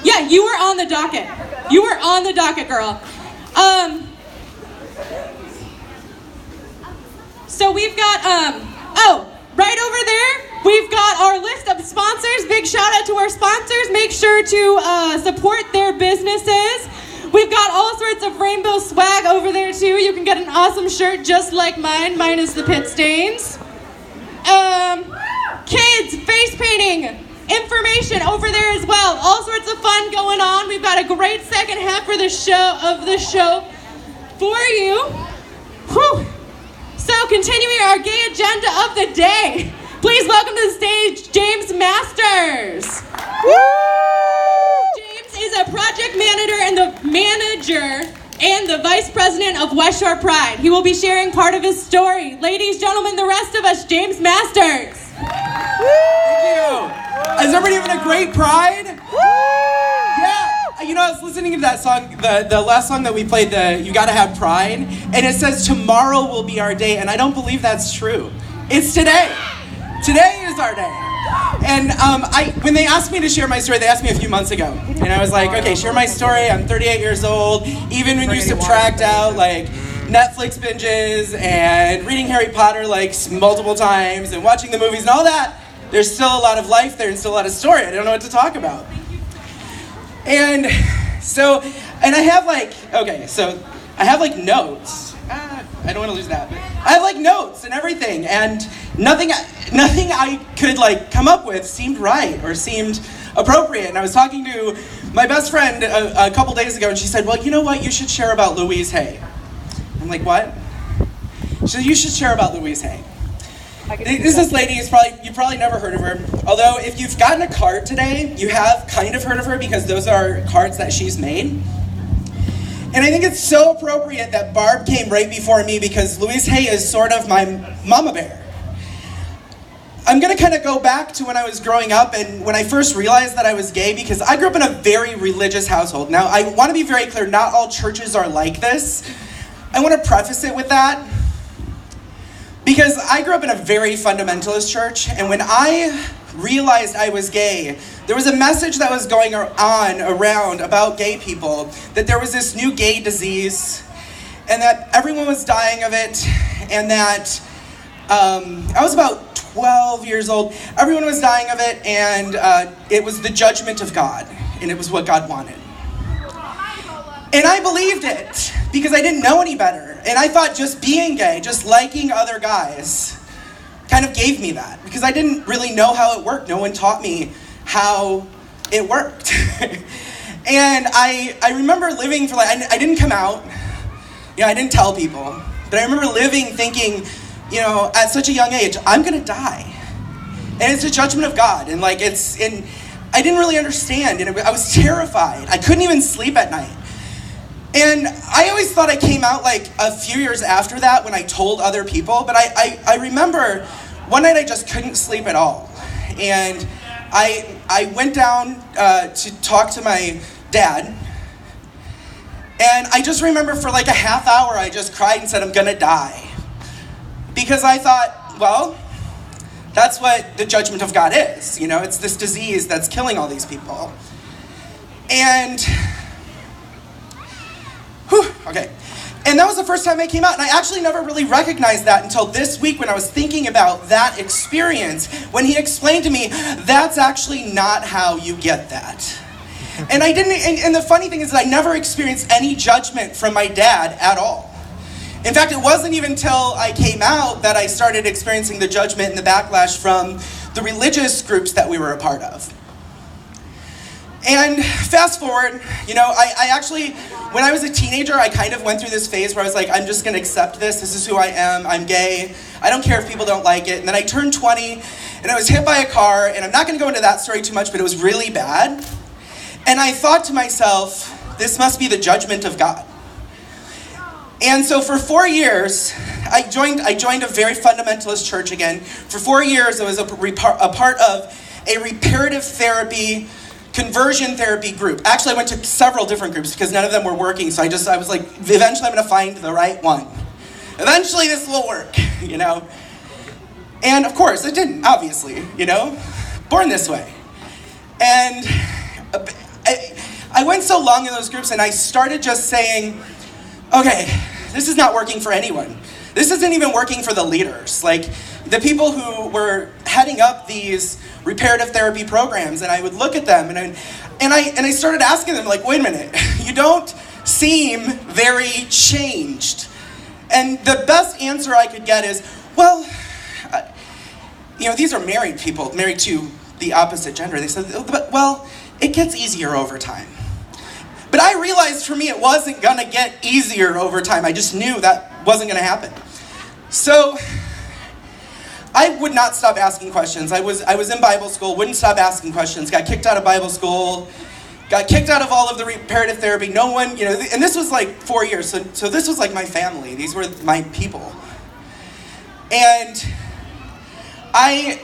Yeah, you were on the docket. You were on the docket, girl. So we've got, right over there, we've got our list of sponsors. Big shout out to our sponsors. Make sure to support their businesses. We've got all sorts of rainbow swag over there too. You can get an awesome shirt just like mine, minus the pit stains. Kids, face painting, information over there as well. All sorts of fun going on. We've got a great second half for the show for you. Whew. So continuing our gay agenda of the day, please welcome to the stage James Masters. Woo! James is a project manager and the vice president of West Shore Pride. He will be sharing part of his story. Ladies, gentlemen, the rest of us, James Masters. Thank you. Is everybody having a great Pride? Yeah. You know, I was listening to that song, the last song that we played, You Gotta Have Pride, and it says tomorrow will be our day, and I don't believe that's true. It's today. Today is our day. And when they asked me to share my story, they asked me a few months ago, and I was like, okay, share my story. I'm 38 years old. Even when you subtract out like Netflix binges and reading Harry Potter like multiple times and watching the movies and all that, there's still a lot of life there and still a lot of story. I don't know what to talk about. And so, I have like notes. I don't want to lose that, but I have like notes and everything, and nothing I could like come up with seemed right or seemed appropriate. And I was talking to my best friend a couple days ago, and she said, well, you know what, you should share about Louise Hay. I'm like, what? She said, you should share about Louise Hay. This lady, you've probably never heard of her. Although, if you've gotten a card today, you have kind of heard of her because those are cards that she's made. And I think it's so appropriate that Barb came right before me because Louise Hay is sort of my mama bear. I'm gonna kind of go back to when I was growing up and when I first realized that I was gay, because I grew up in a very religious household. Now, I want to be very clear, not all churches are like this. I want to preface it with that. Because I grew up in a very fundamentalist church, and when I realized I was gay, there was a message that was going on around about gay people, that there was this new gay disease, and that everyone was dying of it, and that I was about 12 years old, everyone was dying of it, and it was the judgment of God, and it was what God wanted. And I believed it, because I didn't know any better. And I thought just being gay, just liking other guys, kind of gave me that. Because I didn't really know how it worked. No one taught me how it worked. And I remember living for I didn't come out. I didn't tell people. But I remember living thinking, at such a young age, I'm going to die. And it's a judgment of God. And I didn't really understand. And I was terrified. I couldn't even sleep at night. And I always thought I came out like a few years after that when I told other people, but I remember one night I just couldn't sleep at all. And I went down to talk to my dad, and I just remember for like a half hour I just cried and said, I'm gonna die. Because I thought, well, that's what the judgment of God is. It's this disease that's killing all these people. And okay. And that was the first time I came out, and I actually never really recognized that until this week when I was thinking about that experience, when he explained to me, that's actually not how you get that. And I didn't, and the funny thing is that I never experienced any judgment from my dad at all. In fact, it wasn't even until I came out that I started experiencing the judgment and the backlash from the religious groups that we were a part of. And fast forward, I actually, when I was a teenager, I kind of went through this phase where I was like, I'm just going to accept this. This is who I am. I'm gay. I don't care if people don't like it. And then I turned 20, and I was hit by a car, and I'm not going to go into that story too much, but it was really bad. And I thought to myself, this must be the judgment of God. And so for 4 years, I joined a very fundamentalist church again. For 4 years, I was a part of a reparative therapy, conversion therapy group. Actually, I went to several different groups because none of them were working. So I was like, eventually I'm going to find the right one. Eventually this will work, And of course, it didn't, obviously, Born this way. And I went so long in those groups and I started just saying, okay, this is not working for anyone. This isn't even working for the leaders. Like, the people who were heading up these reparative therapy programs, and I would look at them and I started asking them, like, wait a minute, you don't seem very changed. And the best answer I could get is, well, these are married people, married to the opposite gender. They said, well, it gets easier over time. But I realized for me it wasn't gonna get easier over time. I just knew that wasn't gonna happen. So I would not stop asking questions. I was in Bible school, wouldn't stop asking questions, got kicked out of Bible school, got kicked out of all of the reparative therapy. No one, and this was like 4 years, so this was like my family. These were my people. And I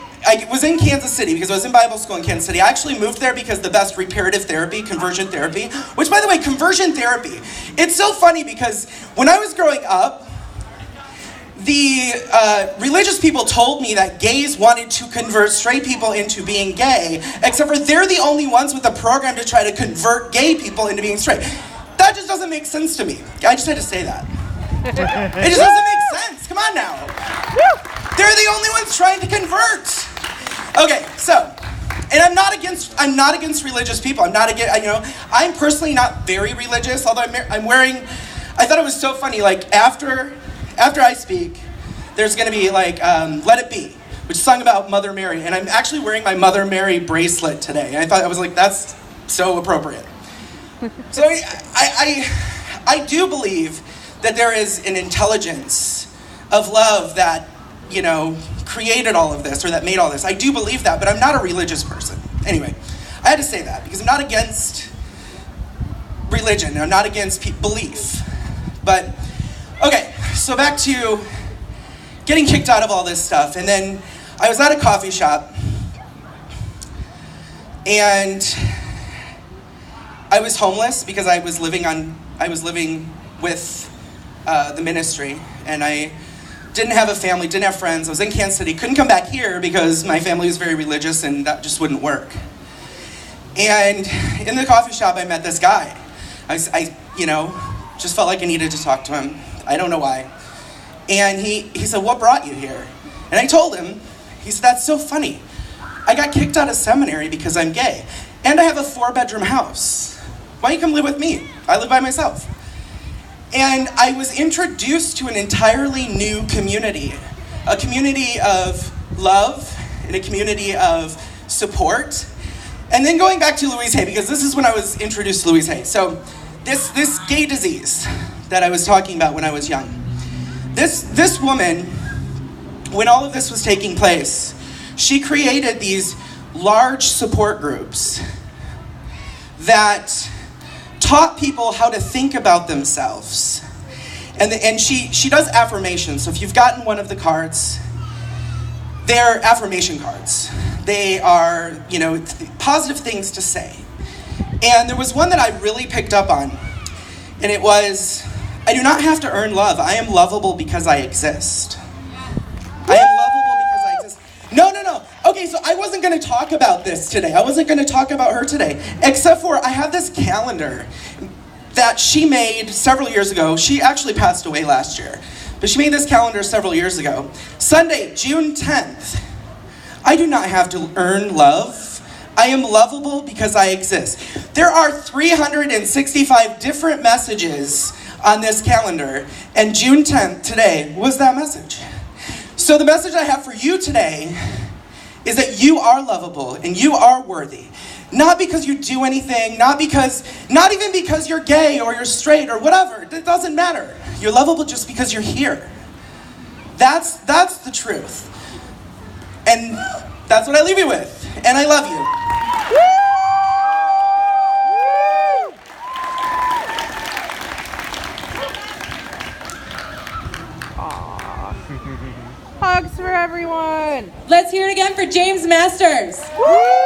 was in Kansas City because I was in Bible school in Kansas City. I actually moved there because the best reparative therapy, conversion therapy, which, by the way, conversion therapy, it's so funny because when I was growing up, the religious people told me that gays wanted to convert straight people into being gay, except for they're the only ones with a program to try to convert gay people into being straight. That just doesn't make sense to me. I just had to say that. It just doesn't make sense. Come on now. They're the only ones trying to convert. Okay, so, and I'm not against religious people. I'm not against, I'm personally not very religious, although I'm wearing, I thought it was so funny, like, after I speak, there's gonna be like, Let It Be, which is a song about Mother Mary, and I'm actually wearing my Mother Mary bracelet today. And I was like, that's so appropriate. So I do believe that there is an intelligence of love that, created all of this, or that made all this. I do believe that, but I'm not a religious person. Anyway, I had to say that, because I'm not against religion, I'm not against belief. But, okay, so back to getting kicked out of all this stuff, and then I was at a coffee shop, and I was homeless because I was living with the ministry, and I didn't have a family, didn't have friends. I was in Kansas City, couldn't come back here because my family was very religious and that just wouldn't work. And in the coffee shop, I met this guy. I just felt like I needed to talk to him. I don't know why. And he said, what brought you here? And I told him, he said, that's so funny. I got kicked out of seminary because I'm gay. And I have a 4-bedroom house. Why don't you come live with me? I live by myself. And I was introduced to an entirely new community. A community of love and a community of support. And then going back to Louise Hay, because this is when I was introduced to Louise Hay. So this gay disease that I was talking about when I was young. This woman, when all of this was taking place, she created these large support groups that taught people how to think about themselves. And she does affirmations. So if you've gotten one of the cards, they're affirmation cards. They are, positive things to say. And there was one that I really picked up on. And it was, I do not have to earn love. I am lovable because I exist. I am lovable because I exist. No. Okay, so I wasn't going to talk about this today. I wasn't going to talk about her today. Except for I have this calendar that she made several years ago. She actually passed away last year. But she made this calendar several years ago. Sunday, June 10th. I do not have to earn love. I am lovable because I exist. There are 365 different messages on this calendar. And June 10th, today, was that message. So the message I have for you today is that you are lovable and you are worthy. Not because you do anything, not even because you're gay or you're straight or whatever. It doesn't matter. You're lovable just because you're here. That's the truth. And that's what I leave you with. And I love you. Hugs for everyone. Let's hear it again for James Masters. Woo!